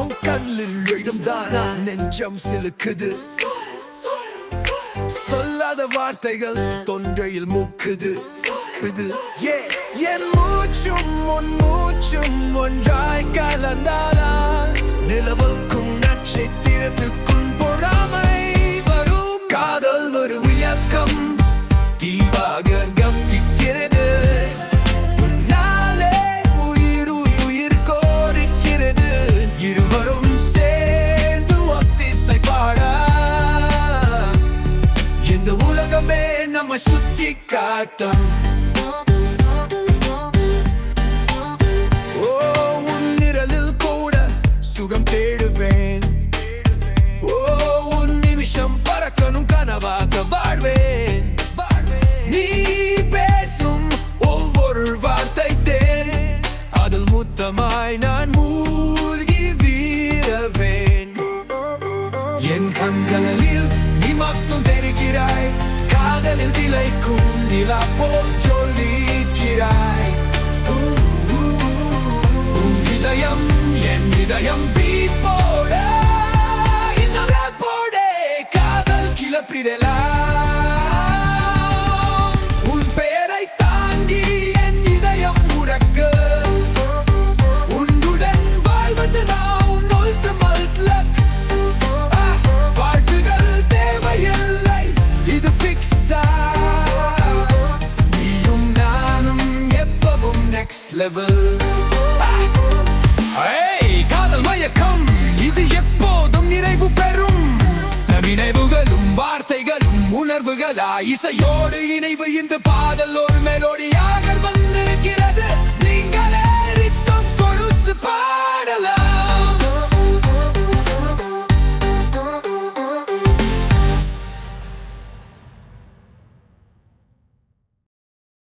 உன் கண்ணில் எழுந்தானா நெஞ்சம் சிலுக்குது சொல்லாத வார்த்தைகள் தொண்டையில் முக்குது என் மூச்சும் உன் மூச்சும் ஒன்றாய் கலந்தானால் நிலவுக்கும் நட்சத்திரத்துக்கும் பொறாமை வரும் காதல் ஒரு இயக்கம் தீவாக கம்பிக்கிறது நாளே உயிர் உயிர் கோரிக்கிறது இருவரும் சேர்ந்து ஒத்திசை பாட இந்த உலகமே நம்ம சுத்தி காட்டும் உன் நிழலில் கூட சுகம் தேடுவேன் உன் நிமிஷம் பறக்கணும் கனவாக வாழ்வேன் நீ பேசும் ஒவ்வொரு வார்த்தை தேன் அதில் முத்தமாய் நான் மூழ்கி வீரவேன் என் கண்களில் நீ மட்டும் தெரிகிறாய் காதலில் திளைக்கும் நிலா போல் ஜொலிக்கிறாய் இதயம் என் இதயம் பீட் போட இன்னும் ராப் போட காதல் கிளப்பிடலாம் உன் பெயரை தாங்கி என் இதயம் முழக்க உன்னுடன் வாழ்வதுதான் உன் ultimate luck வாழ்த்துகள் தேவையில்லை இது ஃபிக்ஸா நீயும் நானும் எப்பவும் நெக்ஸ்ட் லெவல் காதல் மயக்கம் இது எப்போதும் நிறைவு பெறும் நினைவுகளும் வார்த்தைகளும் உணர்வுகளா இசையோடு இணைவு இந்த பாடல் ஒரு மெலோடி